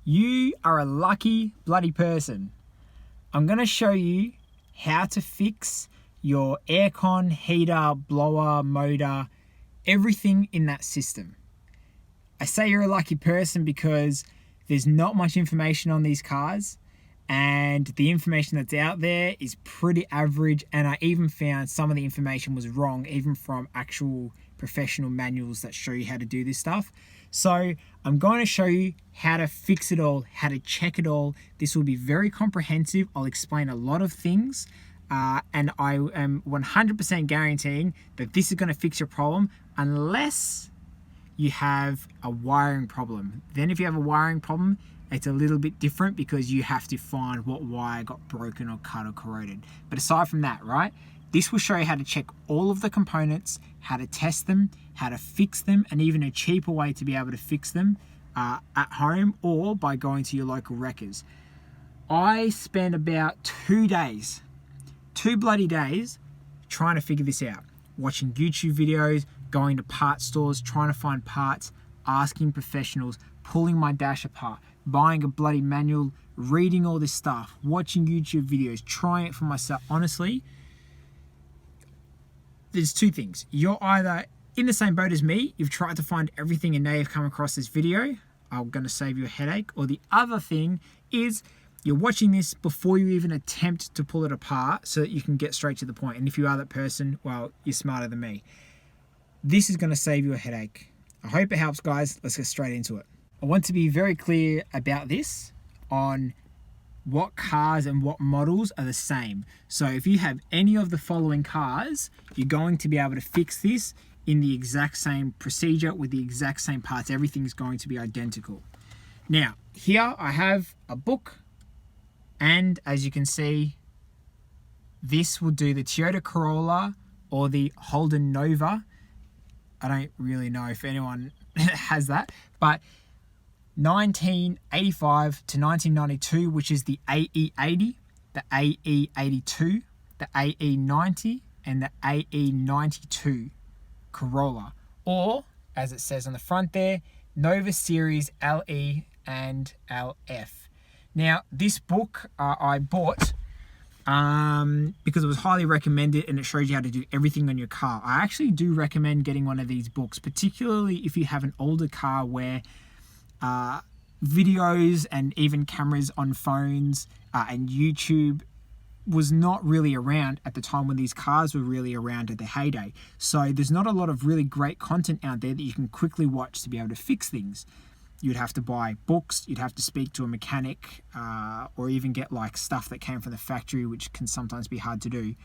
You are a lucky bloody person. I'm going to show you how to fix your aircon, heater, blower, motor, everything in that system. I say you're a lucky person because there's not much information on these cars, and the information that's out there is pretty average, and I even found some of the information was wrong, even from actual professional manuals that show you how to do this stuff. So I'm going to show you how to fix it all, how to check it all. This will be very comprehensive. I'll explain a lot of things, and I am 100% guaranteeing that this is going to fix your problem, unless you have a wiring problem. Then if you have a wiring problem, it's a little bit different because you have to find what wire got broken or cut or corroded. But aside from that, right, this will show you how to check all of the components, how to test them, how to fix them, and even a cheaper way to be able to fix them at home or by going to your local wreckers. I spent about 2 days, 2 bloody days, trying to figure this out. Watching YouTube videos, going to part stores, trying to find parts, asking professionals, pulling my dash apart, buying a bloody manual, reading all this stuff, watching YouTube videos, trying it for myself. Honestly, there's 2 things. You're either in the same boat as me, you've tried to find everything and now you've come across this video, I'm going to save you a headache. Or the other thing is you're watching this before you even attempt to pull it apart so that you can get straight to the point. And if you are that person, well, you're smarter than me. This is going to save you a headache. I hope it helps, guys. Let's get straight into it. I want to be very clear about this on what cars and what models are the same. So if you have any of the following cars, you're going to be able to fix this in the exact same procedure with the exact same parts. Everything's going to be identical. Now, here I have a book, and as you can see, this will do the Toyota Corolla or the Holden Nova. I don't really know if anyone has that, but 1985 to 1992, which is the AE80, the AE82, the AE90, and the AE92 Corolla, or as it says on the front there, Nova Series LE and LF. Now, this book I bought because it was highly recommended and it shows you how to do everything on your car. I actually do recommend getting one of these books, particularly if you have an older car where videos and even cameras on phones and YouTube was not really around at the time when these cars were really around at their heyday. So there's not a lot of really great content out there that you can quickly watch to be able to fix things. You'd have to buy books, you'd have to speak to a mechanic, or even get like stuff that came from the factory, which can sometimes be hard to do.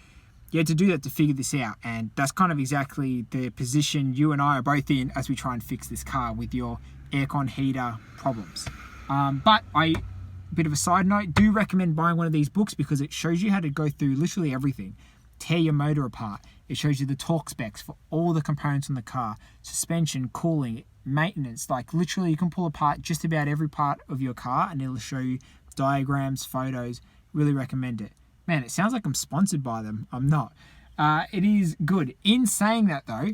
You had to do that to figure this out, and that's kind of exactly the position you and I are both in as we try and fix this car with your aircon heater problems. But bit of a side note, do recommend buying one of these books because it shows you how to go through literally everything. Tear your motor apart. It shows you the torque specs for all the components on the car, suspension, cooling, maintenance. Like literally you can pull apart just about every part of your car and it'll show you diagrams, photos. Really recommend it. Man, it sounds like I'm sponsored by them. I'm not. It is good. In saying that though,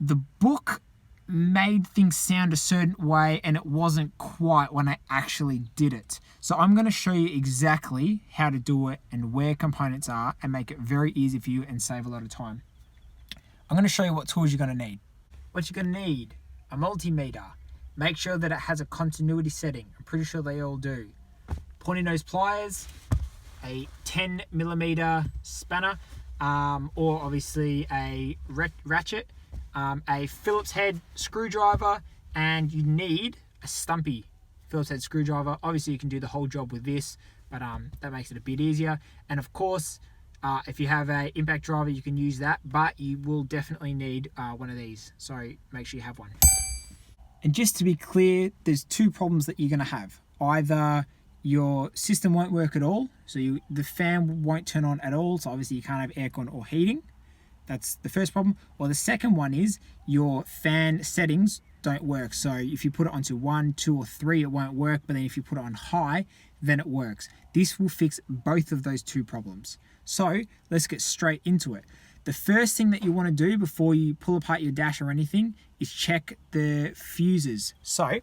the book made things sound a certain way and it wasn't quite when I actually did it. So I'm going to show you exactly how to do it and where components are and make it very easy for you and save a lot of time. I'm going to show you what tools you're going to need. What you're going to need: a multimeter. Make sure that it has a continuity setting. I'm pretty sure they all do. Pointy nose pliers, a 10mm spanner, or obviously a ratchet, a Phillips head screwdriver, and you need a stumpy Phillips head screwdriver. Obviously you can do the whole job with this, but that makes it a bit easier. And of course, if you have a impact driver, you can use that, but you will definitely need one of these, so make sure you have one. And just to be clear, there's 2 problems that you're going to have. Either your system won't work at all, so the fan won't turn on at all, so obviously you can't have aircon or heating. That's the first problem. Or the second one is your fan settings don't work. So if you put it onto 1, 2, or 3, it won't work. But then if you put it on high, then it works. This will fix both of those 2 problems. So let's get straight into it. The first thing that you want to do before you pull apart your dash or anything is check the fuses. So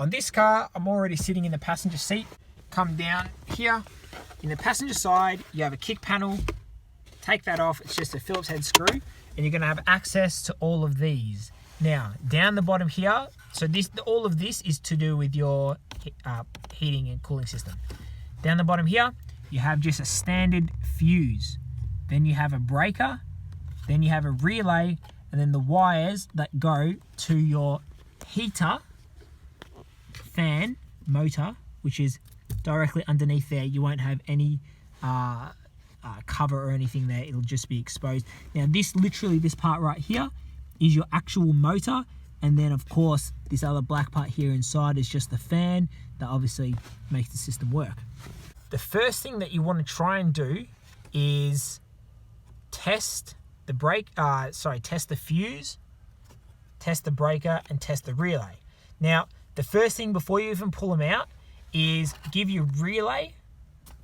On this car, I'm already sitting in the passenger seat. Come down here. In the passenger side, you have a kick panel. Take that off. It's just a Phillips head screw. And you're going to have access to all of these. Now, down the bottom here, so all of this is to do with your heating and cooling system. Down the bottom here, you have just a standard fuse. Then you have a breaker. Then you have a relay. And then the wires that go to your heater, fan, motor, which is directly underneath there. You won't have any cover or anything there. It'll just be exposed. Now this part right here is your actual motor, and then of course this other black part here inside is just the fan that obviously makes the system work. The first thing that you want to try and do is test the fuse, test the breaker, and test the relay. Now the first thing before you even pull them out is give your relay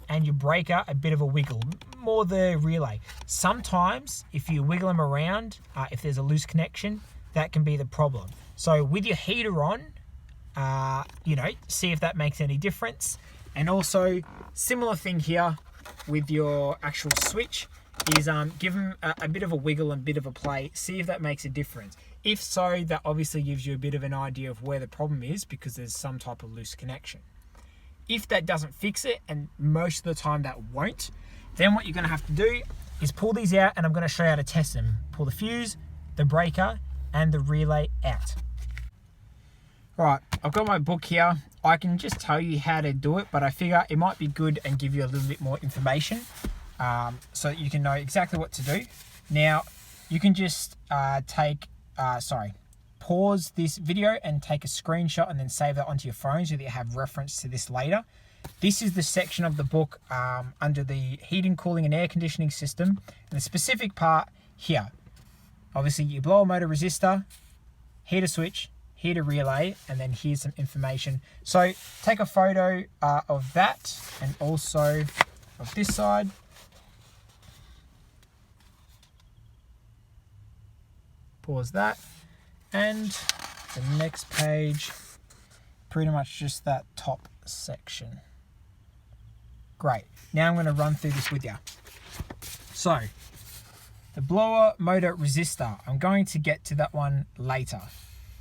and your breaker a bit of a wiggle, more the relay. Sometimes if you wiggle them around, if there's a loose connection, that can be the problem. So with your heater on, see if that makes any difference. And also similar thing here with your actual switch is give them a bit of a wiggle and a bit of a play, see if that makes a difference. If so, that obviously gives you a bit of an idea of where the problem is, because there's some type of loose connection. If that doesn't fix it, and most of the time that won't, then what you're going to have to do is pull these out, and I'm going to show you how to test them. Pull the fuse, the breaker, and the relay out. Right, I've got my book here. I can just tell you how to do it, but I figure it might be good and give you a little bit more information so that you can know exactly what to do. Now, you can just pause this video and take a screenshot and then save that onto your phone so that you have reference to this later. This is the section of the book under the heating, cooling and air conditioning system, and the specific part here. Obviously your blower motor resistor, heater switch, heater relay, and then here's some information. So take a photo of that and also of this side. Pause that. And the next page, pretty much just that top section. Great. Now I'm going to run through this with you. So, the blower motor resistor, I'm going to get to that one later.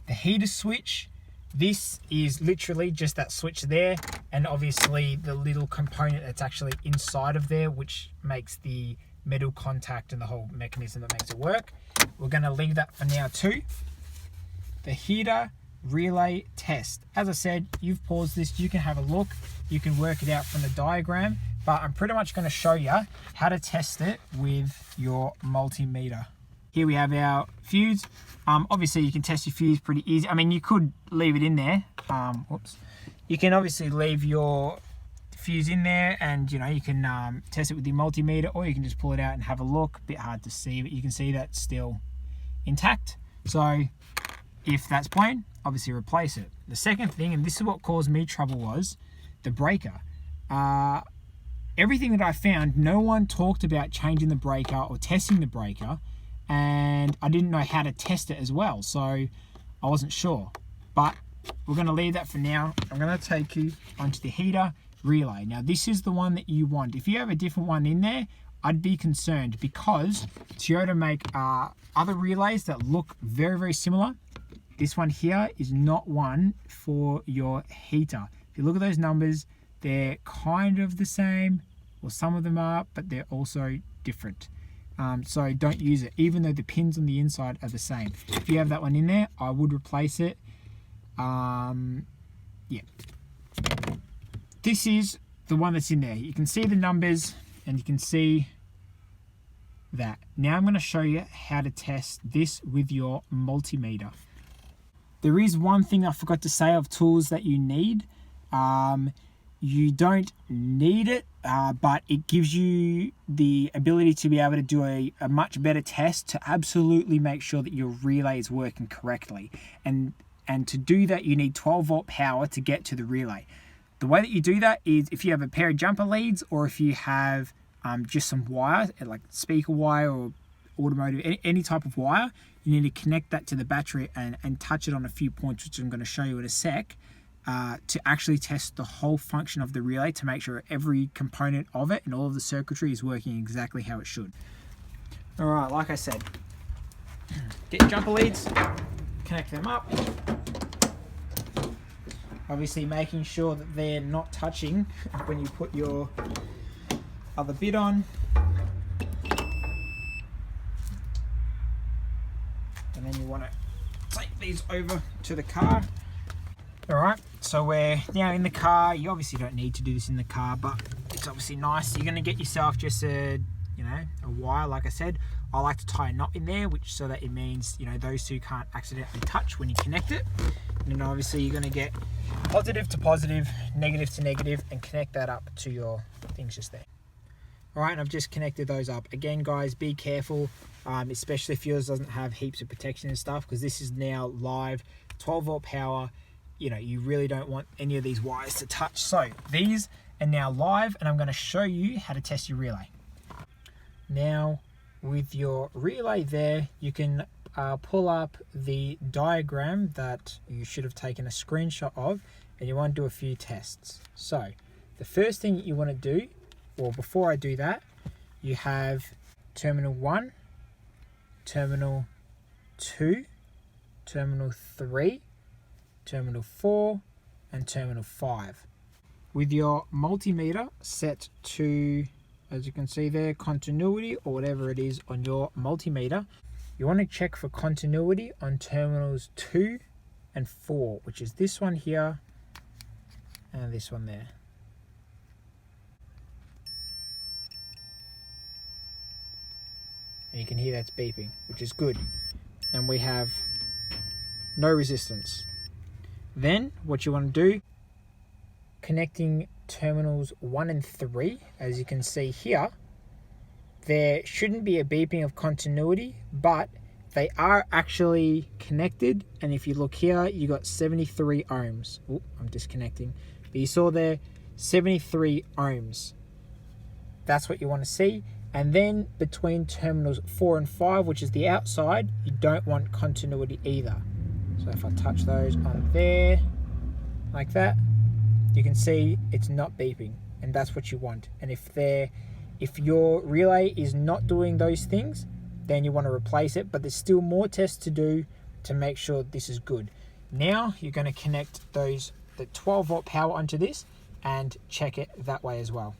The heater switch, this is literally just that switch there, and obviously the little component that's actually inside of there, which makes the metal contact and the whole mechanism that makes it work. We're going to leave that for now too. The heater relay test. As I said, you've paused this, you can have a look, you can work it out from the diagram, but I'm pretty much going to show you how to test it with your multimeter. Here we have our fuse. Obviously you can test your fuse pretty easy. I mean, you could leave it in there. You can obviously leave your fuse in there, and you can test it with your multimeter, or you can just pull it out and have a look. A bit hard to see, but you can see that's still intact. So if that's plain, obviously replace it. The second thing, and this is what caused me trouble, was the breaker. Everything that I found, no one talked about changing the breaker or testing the breaker, and I didn't know how to test it as well, so I wasn't sure. But we're going to leave that for now. I'm going to take you onto the heater relay. Now this is the one that you want. If you have a different one in there, I'd be concerned, because Toyota make other relays that look very, very similar. This one here is not one for your heater. If you look at those numbers, they're kind of the same, or some of them are, but they're also different. So don't use it, even though the pins on the inside are the same. If you have that one in there, I would replace it. Yeah. This is the one that's in there. You can see the numbers and you can see that. Now I'm going to show you how to test this with your multimeter. There is one thing I forgot to say of tools that you need. You don't need it, but it gives you the ability to be able to do a much better test to absolutely make sure that your relay is working correctly. And to do that, you need 12 volt power to get to the relay. The way that you do that is if you have a pair of jumper leads, or if you have just some wire, like speaker wire or automotive, any type of wire, you need to connect that to the battery and touch it on a few points, which I'm going to show you in a sec. to actually test the whole function of the relay to make sure every component of it and all of the circuitry is working exactly how it should. All right, like I said, get your jumper leads, connect them up. Obviously making sure that they're not touching when you put your other bit on. And then you want to take these over to the car. All right, so we're now in the car. You obviously don't need to do this in the car, but it's obviously nice. You're gonna get yourself just a wire, like I said. I like to tie a knot in there, which so that it means, those two can't accidentally touch when you connect it. And then obviously you're gonna get positive to positive, negative to negative, and connect that up to your things just there. All right, and I've just connected those up. Again, guys, be careful, especially if yours doesn't have heaps of protection and stuff, because this is now live, 12 volt power. You really don't want any of these wires to touch. So these are now live, and I'm going to show you how to test your relay. Now, with your relay there, you can pull up the diagram that you should have taken a screenshot of, and you want to do a few tests. So the first thing you want to do, or before I do that, you have terminal 1, terminal 2, terminal 3, terminal 4, and terminal 5. With your multimeter set to, as you can see there, continuity or whatever it is on your multimeter, you want to check for continuity on terminals 2 and 4, which is this one here and this one there. And you can hear that's beeping, which is good. And we have no resistance. Then what you want to do, connecting terminals 1 and 3, as you can see here, there shouldn't be a beeping of continuity, but they are actually connected. And if you look here, you got 73 ohms. Oh, I'm disconnecting. But you saw there, 73 ohms. That's what you want to see. And then between terminals 4 and 5, which is the outside, you don't want continuity either. So if I touch those on there, like that, you can see it's not beeping, and that's what you want. And if your relay is not doing those things, then you want to replace it, but there's still more tests to do to make sure this is good. Now you're going to connect the 12 volt power onto this and check it that way as well.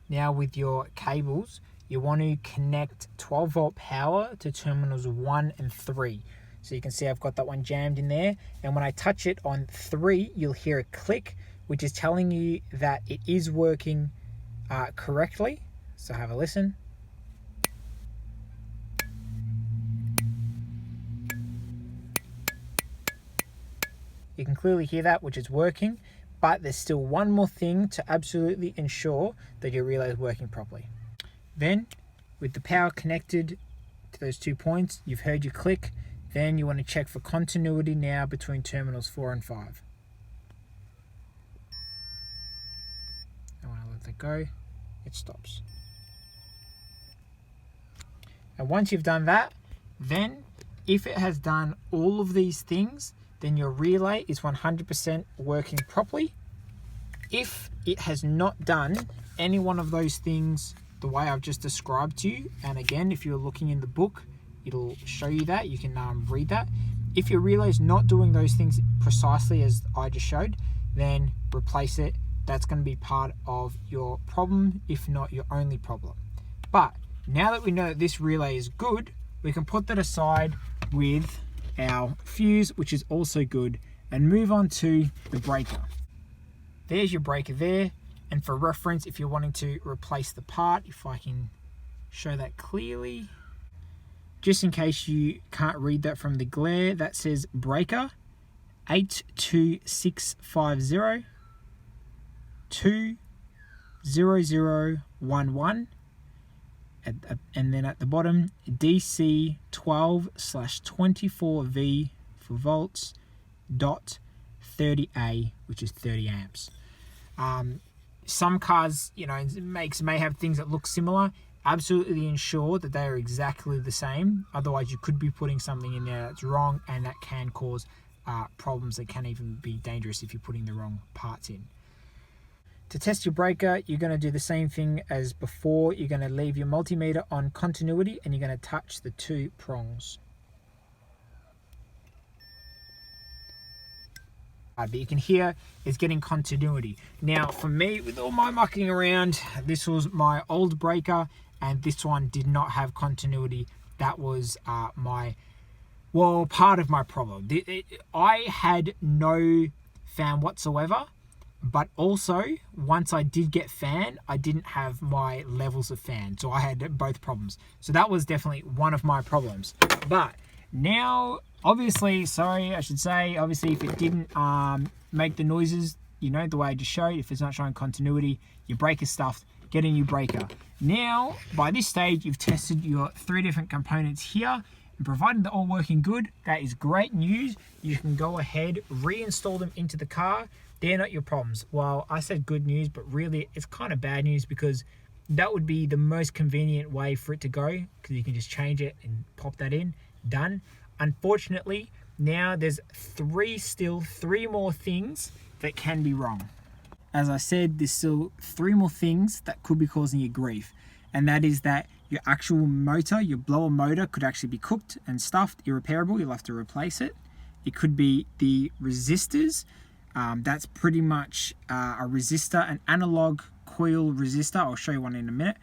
Now with your cables, you want to connect 12 volt power to terminals 1 and 3. So you can see I've got that one jammed in there. And when I touch it on 3, you'll hear a click, which is telling you that it is working correctly. So have a listen. You can clearly hear that, which is working. But there's still one more thing to absolutely ensure that your relay is working properly. Then, with the power connected to those 2 points, you've heard your click. Then you want to check for continuity now between terminals 4 and 5. And when I let that go, it stops. And once you've done that, then if it has done all of these things, then your relay is 100% working properly. If it has not done any one of those things the way I've just described to you, and again, if you're looking in the book, it'll show you that. You can read that. If your relay is not doing those things precisely as I just showed, then replace it. That's going to be part of your problem, if not your only problem. But now that we know that this relay is good, we can put that aside with our fuse, which is also good, and move on to the breaker. There's your breaker there. And for reference, if you're wanting to replace the part, if I can show that clearly, just in case you can't read that from the glare, that says breaker 82650 20011, and then at the bottom DC 12/24V for volts dot 30A, which is 30 amps. Some cars, makes may have things that look similar. Absolutely ensure that they are exactly the same. Otherwise, you could be putting something in there that's wrong, and that can cause problems that can even be dangerous if you're putting the wrong parts in. To test your breaker, you're going to do the same thing as before. You're going to leave your multimeter on continuity and you're going to touch the 2 prongs. But you can hear it's getting continuity. Now for me, with all my mucking around, this was my old breaker and this one did not have continuity. That was part of my problem. I had no fan whatsoever, but also once I did get fan, I didn't have my levels of fan. So I had both problems. So that was definitely one of my problems. But now, obviously, obviously if it didn't make the noises, you know, the way I just showed, if it's not showing continuity, your breaker's stuffed, get a new breaker. Now, by this stage, you've tested your 3 different components here, and provided they're all working good, that is great news. You can go ahead, reinstall them into the car. They're not your problems. Well, I said good news, but really it's kind of bad news, because that would be the most convenient way for it to go, because you can just change it and pop that in, done. Unfortunately, now there's 3 more things that can be wrong. As I said, there's still 3 more things that could be causing you grief. And that is that your actual motor, your blower motor, could actually be cooked and stuffed, irreparable. You'll have to replace it. It could be the resistors. That's pretty much a resistor, an analog coil resistor. I'll show you one in a minute.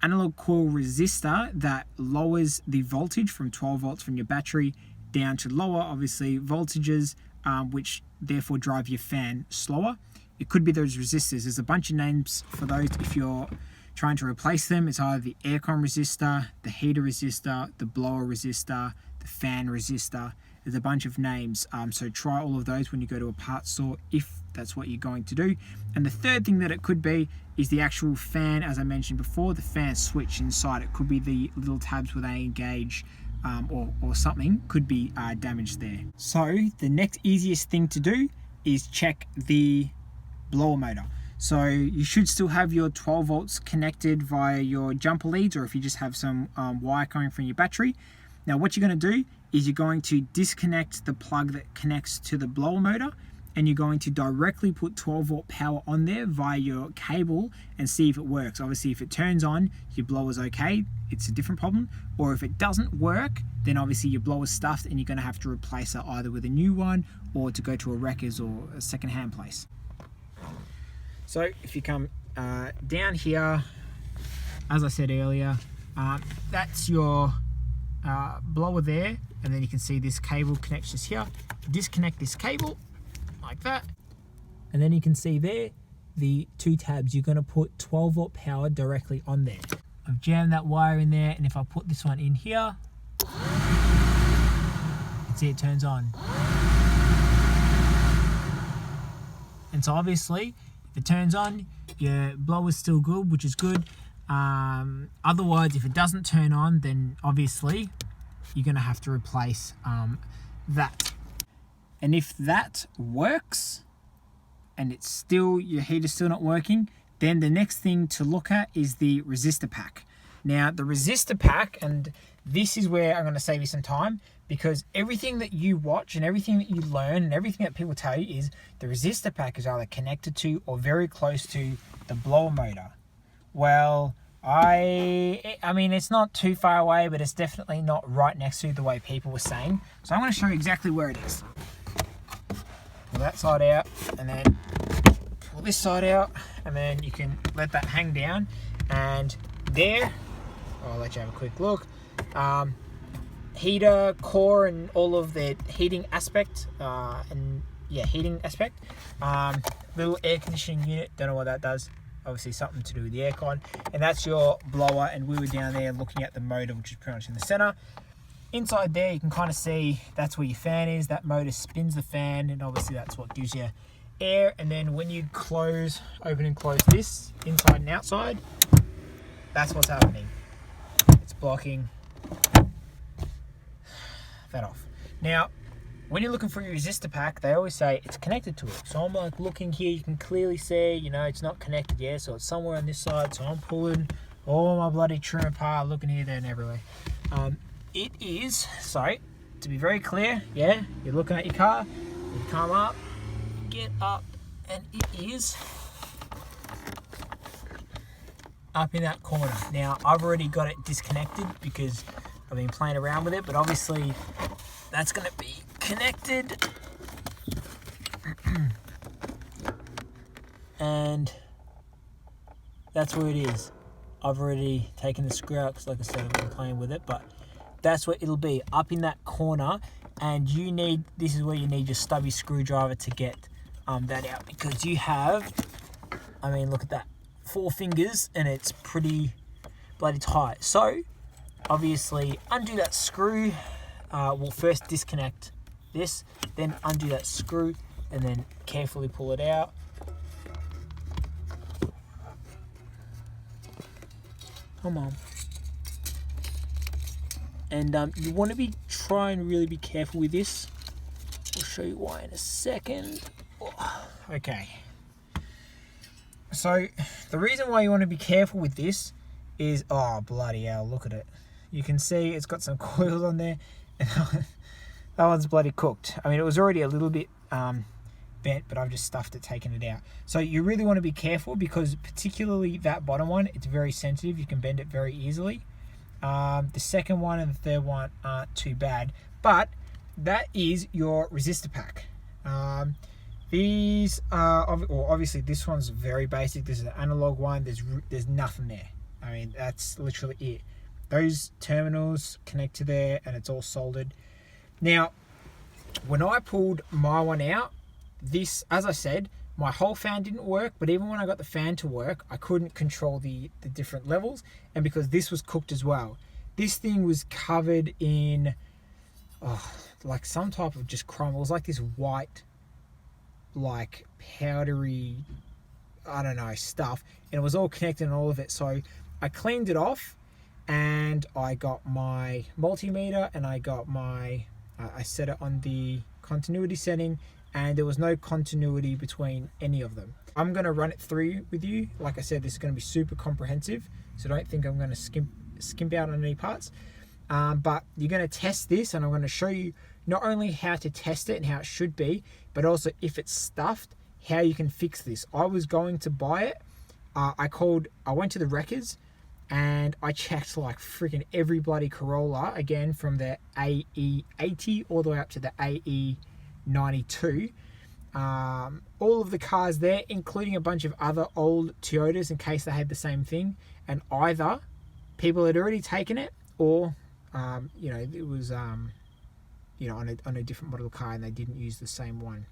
Analog coil resistor that lowers the voltage from 12 volts from your battery down to lower, obviously, voltages, which therefore drive your fan slower. It could be those resistors. There's a bunch of names for those if you're trying to replace them. It's either the aircon resistor, the heater resistor, the blower resistor, the fan resistor. There's a bunch of names. So try all of those when you go to a parts store if that's what you're going to do. And the third thing that it could be is the actual fan, as I mentioned before, the fan switch inside. It could be the little tabs where they engage or something could be damaged there. So the next easiest thing to do is check the blower motor. So you should still have your 12 volts connected via your jumper leads, or if you just have some wire coming from your battery. Now what you're going to do is you're going to disconnect the plug that connects to the blower motor, and you're going to directly put 12 volt power on there via your cable and see if it works. Obviously if it turns on, your blower's okay, it's a different problem. Or if it doesn't work, then obviously your blower's stuffed and you're going to have to replace it either with a new one or to go to a wrecker's or a second-hand place. So if you come down here, as I said earlier, that's your blower there, and then you can see this cable connects just here. Disconnect this cable like that, and then you can see there the 2 tabs. You're going to put 12 volt power directly on there. I've jammed that wire in there, and if I put this one in here, you can see it turns on. And so obviously if it turns on, your blower's still good, which is good. Otherwise, if it doesn't turn on, then obviously you're going to have to replace that. And if that works and it's still, your heater's still not working, then the next thing to look at is the resistor pack. Now the resistor pack, and this is where I'm going to save you some time, because everything that you watch and everything that you learn and everything that people tell you is the resistor pack is either connected to or very close to the blower motor. Well, I mean, it's not too far away, but it's definitely not right next to the way people were saying. So I'm going to show you exactly where it is. Pull that side out, and then pull this side out, and then you can let that hang down. And there, I'll let you have a quick look. Heater, core, and all of the heating aspect, heating aspect. Little air conditioning unit, don't know what that does. Obviously something to do with the aircon, and that's your blower. And we were down there looking at the motor, which is pretty much in the center. Inside there you can kind of see that's where your fan is. That motor spins the fan, and obviously that's what gives you air. And then when you open and close this inside and outside, that's what's happening. It's blocking that off. Now when you're looking for your resistor pack, they always say it's connected to it. So I'm like looking here, you can clearly see, you know, it's not connected yet, so it's somewhere on this side. So I'm pulling all my bloody trim apart, looking here, there, and everywhere. It is, so to be very clear, yeah, you're looking at your car, you come up, get up, and it is up in that corner. Now, I've already got it disconnected because I've been playing around with it, but obviously that's going to be connected. And that's where it is. I've already taken the screw out because, like I said, I've been playing with it, but that's where it'll be, up in that corner. And you need, this is where you need your stubby screwdriver to get that out, because you have, I mean, look at that, 4 fingers, and it's pretty bloody tight. So obviously undo that screw. We'll first disconnect this, then undo that screw, and then carefully pull it out. Come on. And you want to try and really be careful with this. I'll show you why in a second. Oh, okay. So the reason why you want to be careful with this is, oh bloody hell, look at it. You can see it's got some coils on there, and that one's bloody cooked. I mean, it was already a little bit bent, but I've just stuffed it, taken it out. So you really want to be careful, because particularly that bottom one, it's very sensitive. You can bend it very easily. The second one and the third one aren't too bad, but that is your resistor pack. These are, obviously this one's very basic. This is an analog one. There's nothing there. I mean, that's literally it. Those terminals connect to there, and it's all soldered. Now, when I pulled my one out, this, as I said, my whole fan didn't work, but even when I got the fan to work, I couldn't control the different levels, and because this was cooked as well. This thing was covered in, like some type of just chrome. It was like this white, like powdery, I don't know, stuff, and it was all connected and all of it. So I cleaned it off, and I got my multimeter, and I got my, I set it on the continuity setting, and there was no continuity between any of them. I'm going to run it through with you. Like I said, this is going to be super comprehensive, so don't think I'm going to skimp out on any parts. But you're going to test this, and I'm going to show you not only how to test it and how it should be, but also if it's stuffed, how you can fix this. I was going to buy it. I went to the wreckers, and I checked like freaking every bloody Corolla, again from the AE80 all the way up to the AE92. All of the cars there, including a bunch of other old Toyotas in case they had the same thing, and either people had already taken it, or you know, it was you know, on a different model car, and they didn't use the same one.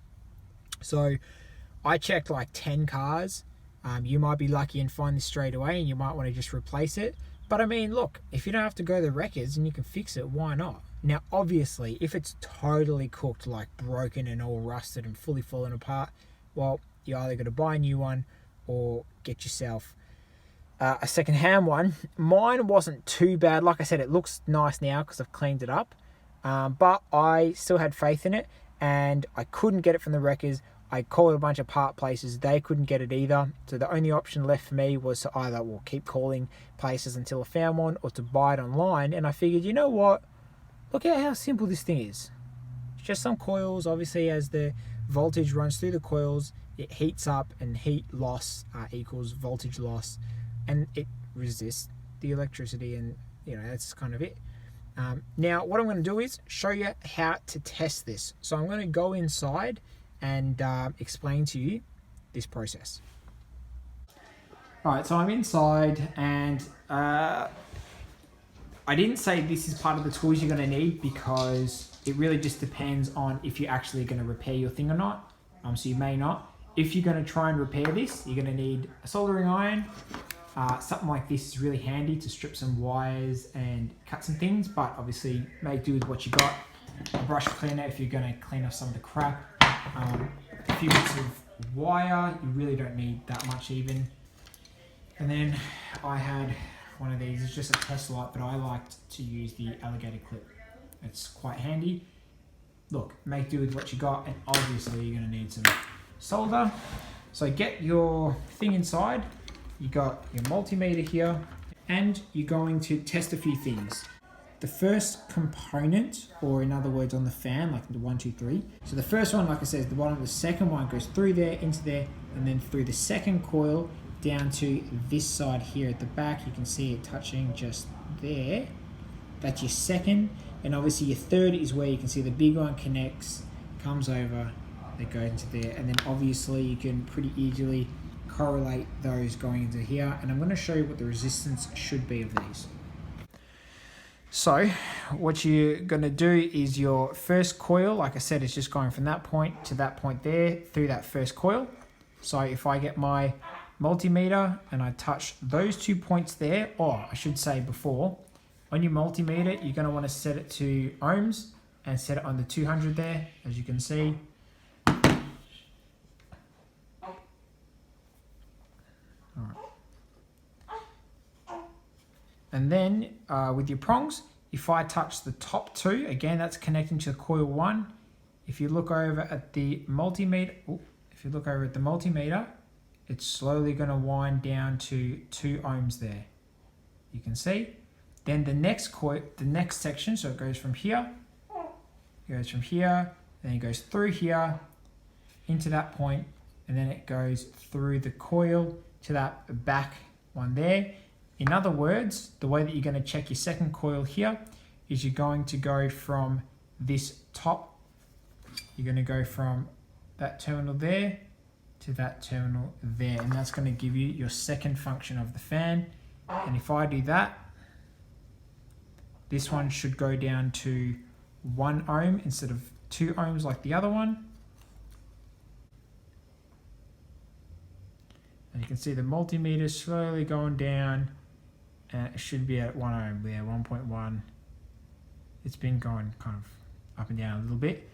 So I checked like 10 cars. You might be lucky and find this straight away, and you might want to just replace it. But I mean, look, if you don't have to go to the wreckers and you can fix it, why not? Now, obviously, if it's totally cooked, like broken and all rusted and fully fallen apart, well, you either got to buy a new one or get yourself a second-hand one. Mine wasn't too bad. Like I said, it looks nice now because I've cleaned it up. But I still had faith in it, and I couldn't get it from the wreckers. I called a bunch of part places. They couldn't get it either. So the only option left for me was to either, well, keep calling places until I found one, or to buy it online. And I figured, you know what? Look at how simple this thing is. It's just some coils. Obviously, as the voltage runs through the coils, it heats up, and heat loss equals voltage loss, and it resists the electricity, and you know, that's kind of it. Now, what I'm going to do is show you how to test this. So I'm going to go inside and explain to you this process. All right, so I'm inside, and I didn't say this is part of the tools you're going to need, because it really just depends on if you're actually going to repair your thing or not. So you may not. If you're going to try and repair this, you're going to need a soldering iron. Something like this is really handy to strip some wires and cut some things, but obviously make do with what you got. A brush cleaner if you're going to clean off some of the crap. A few bits of wire, you really don't need that much even. And then I had one of these. It's just a test light, but I liked to use the alligator clip. It's quite handy. Look, make do with what you got, and obviously you're going to need some solder. So get your thing inside. You got your multimeter here, and you're going to test a few things. the first component, or in other words on the fan, like the 1, 2, 3. So the first one, like I said, is the bottom. The second one goes through there, into there, and then through the second coil down to this side here at the back. You can see it touching just there. That's your second. And obviously your third is where you can see the big one connects, comes over, it goes into there. And then obviously you can pretty easily correlate those going into here. And I'm going to show you what the resistance should be of these. So what you're going to do is your first coil, like I said, is just going from that point to that point there through that first coil. So if I get my multimeter and I touch those 2 points there, or I should say before, on your multimeter, you're going to want to set it to ohms and set it on the 200 there, as you can see. And then with your prongs, if I touch the top two, again, that's connecting to coil 1. If you look over at the multimeter, it's slowly going to wind down to 2 ohms there. You can see. Then the next coil, the next section, so it goes from here, then it goes through here into that point, and then it goes through the coil to that back one there. In other words, the way that you're going to check your second coil here is you're going to go from this top, you're going to go from that terminal there to that terminal there, and that's going to give you your second function of the fan. And if I do that, this one should go down to 1 ohm instead of 2 ohms like the other one. And you can see the multimeter slowly going down, and it should be at 1 ohm there, 1.1. It's been going kind of up and down a little bit.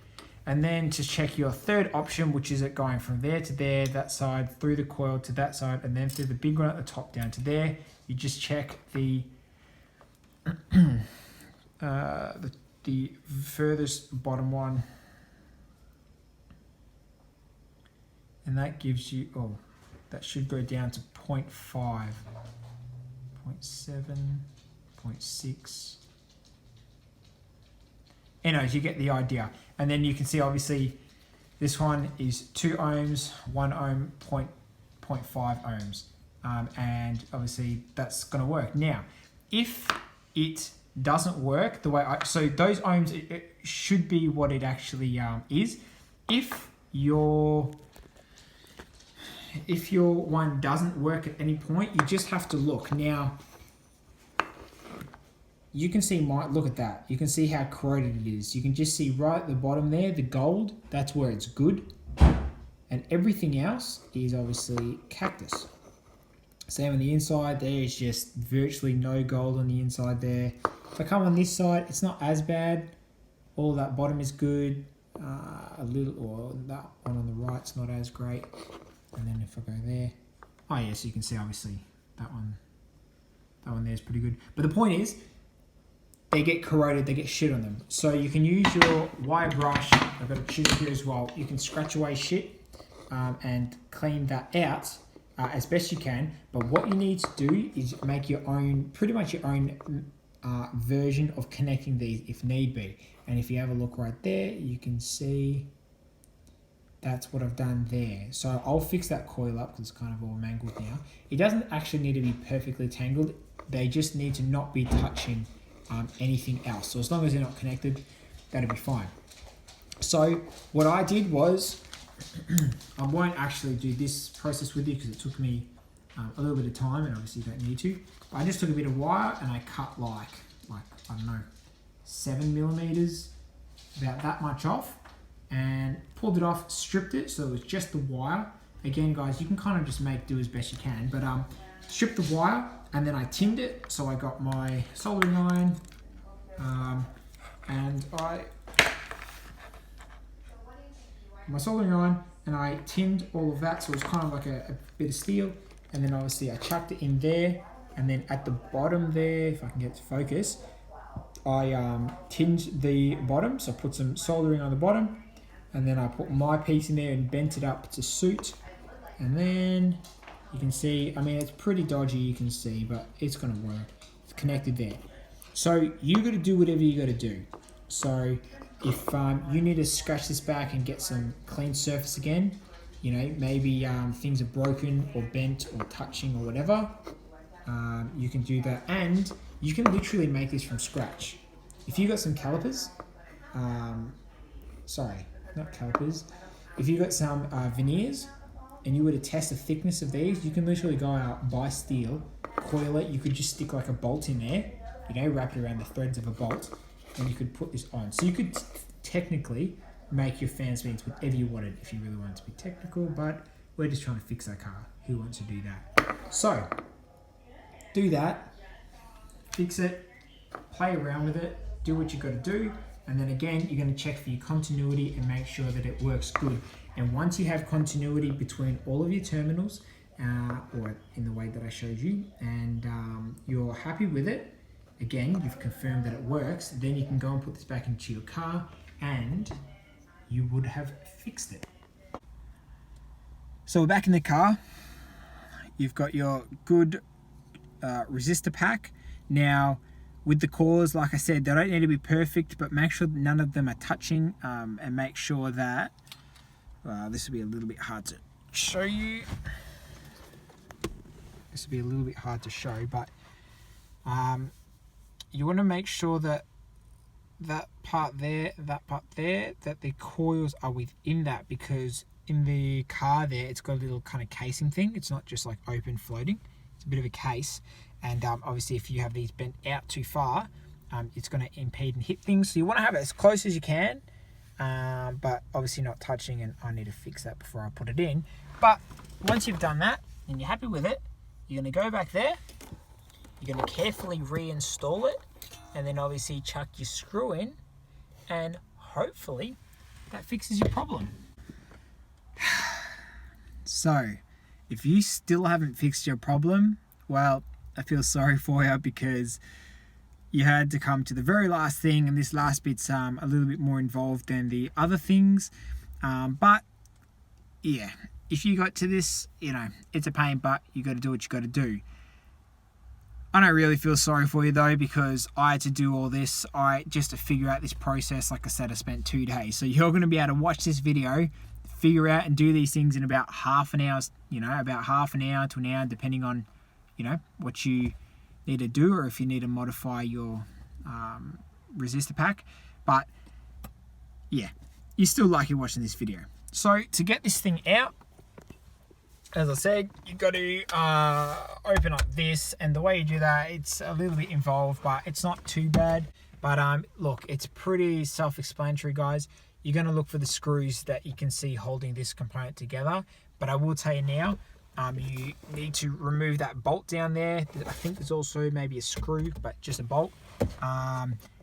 And then to check your third option, which is it going from there to there, that side, through the coil to that side, and then through the big one at the top down to there, you just check the the furthest bottom one, and that gives you, oh, that should go down to 0.5, 0.7, 0.6. Anyways, you get the idea. And then you can see obviously this one is 2 ohms, 1 ohm, 0.5 ohms. And obviously that's going to work. Now, if it doesn't work the way so those ohms, it should be what it actually is. If your one doesn't work at any point, you just have to look. Now, you can see look at that. You can see how corroded it is. You can just see right at the bottom there, the gold, that's where it's good. And everything else is obviously cactus. Same on the inside, there is just virtually no gold on the inside there. If I come on this side, it's not as bad. All that bottom is good. A little, or that one on the right's not as great. And then if I go there, oh yeah, so you can see obviously that one there is pretty good. But the point is, they get corroded, they get shit on them. So you can use your wire brush, I've got a chisel here as well, you can scratch away shit and clean that out as best you can. But what you need to do is make your own, pretty much your own version of connecting these if need be. And if you have a look right there, you can see that's what I've done there. So I'll fix that coil up because it's kind of all mangled now. It doesn't actually need to be perfectly tangled. They just need to not be touching anything else. So as long as they're not connected, that'll be fine. So what I did was, I won't actually do this process with you because it took me a little bit of time, and obviously you don't need to. But I just took a bit of wire and I cut like I don't know, 7 millimeters, about that much off, and pulled it off, stripped it so it was just the wire. Again, guys, you can kind of just make do as best you can, but stripped the wire, and then I tinned it. So I got my soldering iron, and I tinned all of that, so it was kind of like a bit of steel. And then obviously I chucked it in there, and then at the bottom there, if I can get it to focus, I tinned the bottom, so I put some soldering on the bottom, and then I put my piece in there and bent it up to suit. And then you can see, I mean, it's pretty dodgy, you can see, but it's going to work. It's connected there. So you got to do whatever you got to do. So if you need to scratch this back and get some clean surface again, you know, maybe things are broken or bent or touching or whatever, you can do that. And you can literally make this from scratch. If you got some calipers, sorry, not calipers. If you got some veneers and you were to test the thickness of these, you can literally go out, buy steel, coil it. You could just stick like a bolt in there, you know, wrap it around the threads of a bolt, and you could put this on. So you could technically make your fan speeds whatever you wanted if you really wanted to be technical, but we're just trying to fix our car. Who wants to do that? So do that, fix it, play around with it, do what you got to do, and then again you're going to check for your continuity and make sure that it works good. And once you have continuity between all of your terminals, or in the way that I showed you, and you're happy with it, again you've confirmed that it works, then you can go and put this back into your car and you would have fixed it. So we're back in the car. You've got your good resistor pack. Now with the cores, like I said, they don't need to be perfect, but make sure that none of them are touching, and make sure that this will be a little bit hard to show you. This will be a little bit hard to show, but you want to make sure that that part there, that the coils are within that, because in the car there, it's got a little kind of casing thing. It's not just like open floating. It's a bit of a case. And obviously if you have these bent out too far, it's going to impede and hit things. So you want to have it as close as you can, but obviously not touching, and I need to fix that before I put it in. But once you've done that and you're happy with it, you're going to go back there, you're going to carefully reinstall it, and then obviously chuck your screw in, and hopefully that fixes your problem. So if you still haven't fixed your problem, well, I feel sorry for you, because you had to come to the very last thing, and this last bit's a little bit more involved than the other things, but yeah, if you got to this, you know, it's a pain, but you got to do what you got to do. I don't really feel sorry for you though, because I had to do all this just to figure out this process. Like I said, I spent 2 days, so you're going to be able to watch this video, figure out and do these things in about half an hour, you know, about half an hour to an hour, depending on, you know, what you need to do, or if you need to modify your resistor pack. But yeah, you're still lucky watching this video. So to get this thing out, as I said, you've got to open up this, and the way you do that, it's a little bit involved, but it's not too bad. But look, it's pretty self-explanatory, guys. You're going to look for the screws that you can see holding this component together. But I will tell you now, you need to remove that bolt down there. I think there's also maybe a screw, but just a bolt.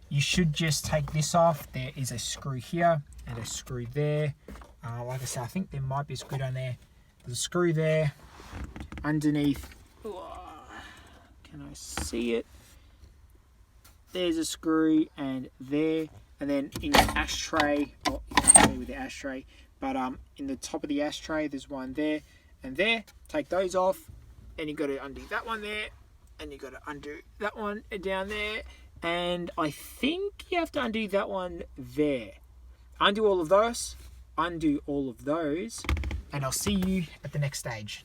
You should just take this off. There is a screw here and a screw there. Like I said, I think there might be a screw down there. There's a screw there underneath. Can I see it? There's a screw, and there, and then in your ashtray, oh, you can't see with the ashtray, but in the top of the ashtray, there's one there and there. Take those off, and you got to undo that one there, and you got to undo that one down there, and I think you have to undo that one there. Undo all of those, and I'll see you at the next stage.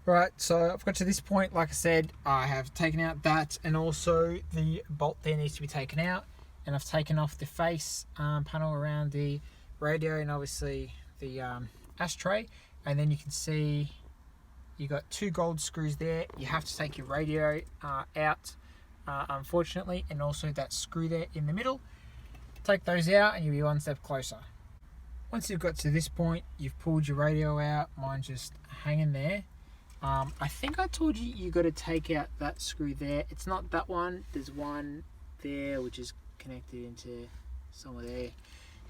Right, so I've got to this point. Like I said, I have taken out that, and also the bolt there needs to be taken out, and I've taken off the face panel around the radio, and obviously the ashtray. And then you can see you got 2 gold screws there. You have to take your radio out, unfortunately, and also that screw there in the middle. Take those out and you'll be one step closer. Once you've got to this point, you've pulled your radio out. Mine's just hanging there. I think I told you you got to take out that screw there. It's not that one. There's one there which is connected into somewhere there.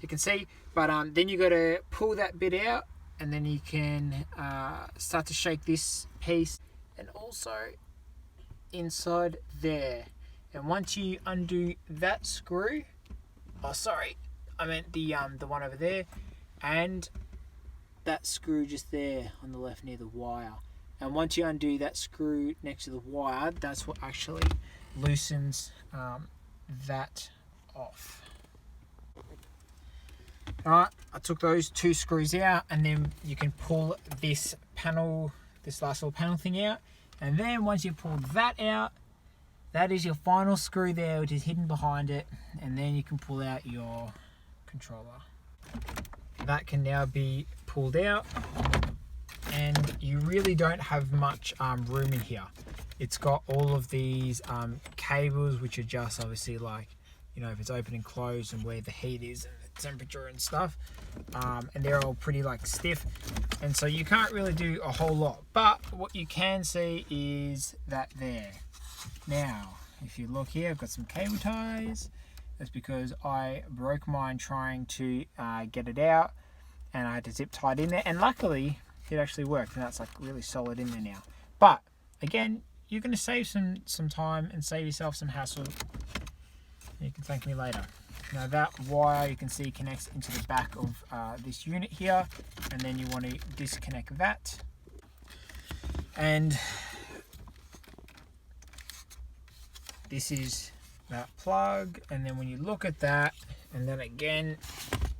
You can see, but then you got to pull that bit out, and then you can start to shake this piece, and also inside there. And once you undo that screw, oh sorry, I meant the one over there, and that screw just there on the left near the wire. And once you undo that screw next to the wire, that's what actually loosens that off. Alright, I took those 2 screws out, and then you can pull this panel, this last little panel thing out. And then once you pull that out, that is your final screw there, which is hidden behind it. And then you can pull out your controller. That can now be pulled out, and you really don't have much room in here. It's got all of these cables, which are just obviously like, you know, if it's open and closed and where the heat is and the temperature and stuff, and they're all pretty like stiff, and so you can't really do a whole lot. But what you can see is that there. Now, if you look here, I've got some cable ties. That's because I broke mine trying to get it out, and I had to zip tie it in there, and luckily it actually worked, and that's like really solid in there now. But again, you're going to save some time and save yourself some hassle. You can thank me later. Now that wire, you can see, connects into the back of this unit here, and then you want to disconnect that. And this is that plug, and then when you look at that, and then again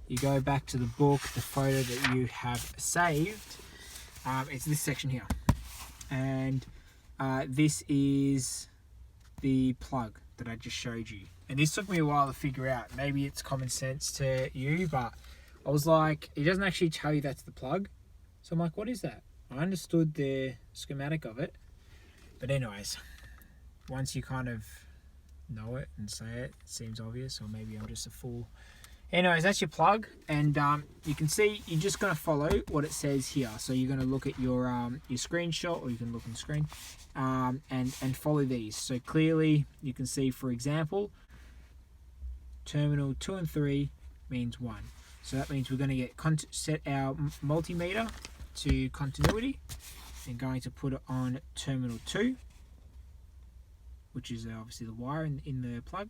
you go back to the book, the photo that you have saved, it's this section here, and this is the plug that I just showed you. And this took me a while to figure out. Maybe it's common sense to you, but I was like, it doesn't actually tell you that's the plug. So I'm like, what is that? I understood the schematic of it, but anyways, once you kind of know it and say it, it seems obvious, or maybe I'm just a fool. Anyways, that's your plug, and you can see you're just going to follow what it says here. So you're going to look at your screenshot, or you can look on the screen, and follow these. So clearly you can see, for example, terminal 2 and 3 means 1. So that means we're going to get set our multimeter to continuity, and going to put it on terminal 2, which is obviously the wire in the plug,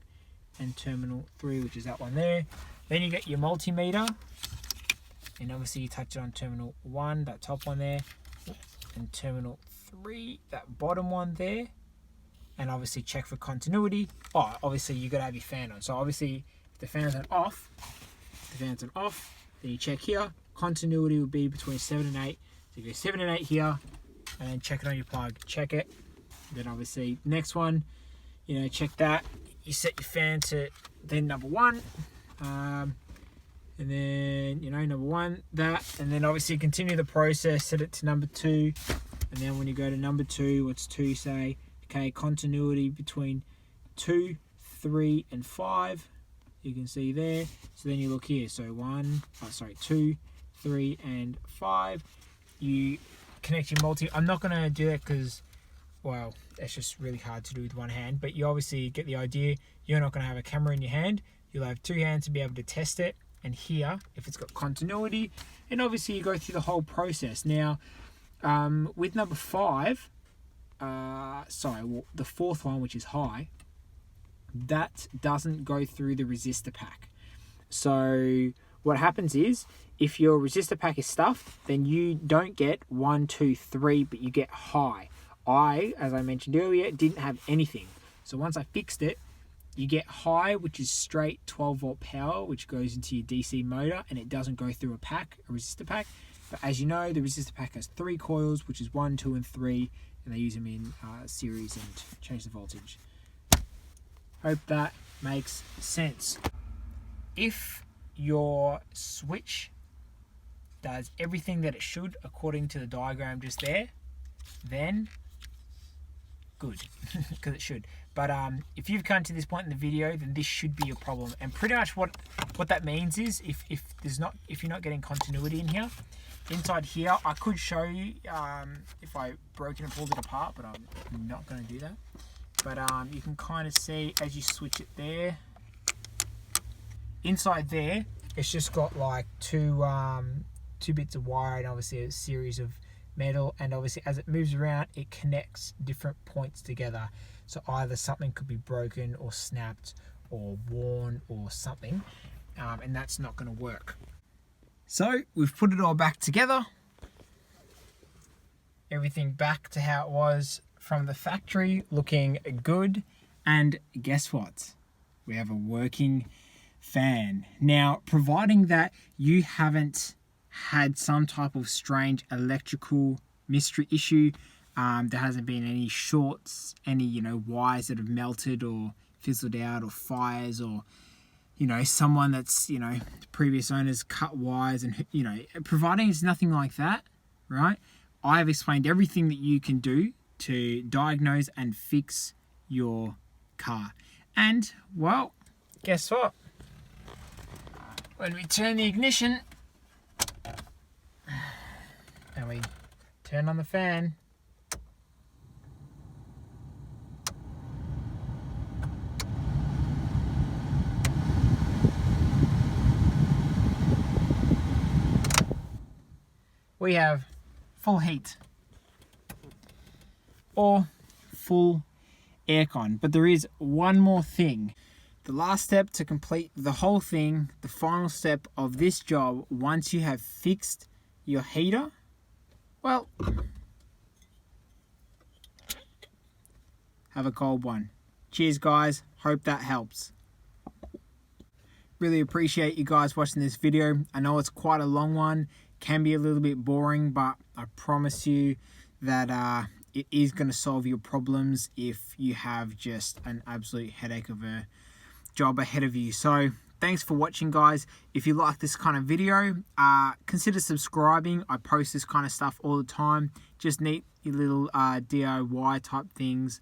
and terminal 3, which is that one there. Then you get your multimeter, and obviously you touch it on terminal 1, that top one there, and terminal 3, that bottom one there, and obviously check for continuity. Oh, obviously you got to have your fan on. So obviously if the fan's on off, then you check here. Continuity will be between 7 and 8. So you go 7 and 8 here, and then check it on your plug. Check it. Then obviously next one, you know, check that. You set your fan to then number 1, and then, you know, number 1, that, and then obviously continue the process, set it to number 2, and then when you go to number 2, what's 2 say? Okay, continuity between 2, 3, and 5. You can see there. So then you look here. So 2, 3, and 5. You connect your multi. I'm not going to do that because, well, that's just really hard to do with one hand, but you obviously get the idea. You're not going to have a camera in your hand. You'll have 2 hands to be able to test it, and here, if it's got continuity, and obviously you go through the whole process. Now, with number 5, the fourth one, which is high, that doesn't go through the resistor pack. So what happens is, if your resistor pack is stuffed, then you don't get 1, 2, 3, but you get high. As I mentioned earlier, didn't have anything. So once I fixed it, you get high, which is straight 12 volt power, which goes into your DC motor, and it doesn't go through a resistor pack. But as you know, the resistor pack has 3 coils, which is 1, 2, and 3, and they use them in series and change the voltage. Hope that makes sense. If your switch does everything that it should according to the diagram just there, then good, because it should. But if you've come to this point in the video, then this should be your problem. And pretty much what that means is, if you're not getting continuity in here, inside here, I could show you if I broke it and pulled it apart, but I'm not going to do that. But you can kind of see as you switch it there, inside there, it's just got like two bits of wire, and obviously a series of metal, and obviously as it moves around, it connects different points together. So either something could be broken or snapped or worn or something, and that's not going to work. So we've put it all back together. everything back to how it was from the factory, looking good. And guess what? We have a working fan. Now, providing that you haven't had some type of strange electrical mystery issue, there hasn't been any shorts, any, wires that have melted or fizzled out, or fires, or, someone that's, the previous owners cut wires, and, providing it's nothing like that, right? I've explained everything that you can do to diagnose and fix your car. And, well, guess what? When we turn the ignition and we turn on the fan, we have full heat or full aircon. But there is one more thing. The last step to complete the whole thing, the final step of this job, once you have fixed your heater, well, have a cold one. Cheers, guys. Hope that helps. Really appreciate you guys watching this video. I know it's quite a long one, can be a little bit boring, but I promise you that it is going to solve your problems if you have just an absolute headache of a job ahead of you. So thanks for watching, guys. If you like this kind of video, consider subscribing. I post this kind of stuff all the time, just neat little DIY type things,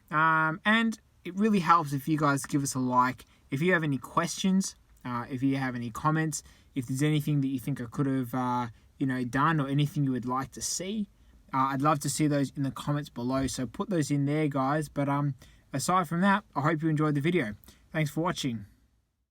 and it really helps if you guys give us a like. If you have any questions, if you have any comments, if there's anything that you think I could have done, or anything you would like to see, I'd love to see those in the comments below, so put those in there, guys. But aside from that, I hope you enjoyed the video. Thanks for watching.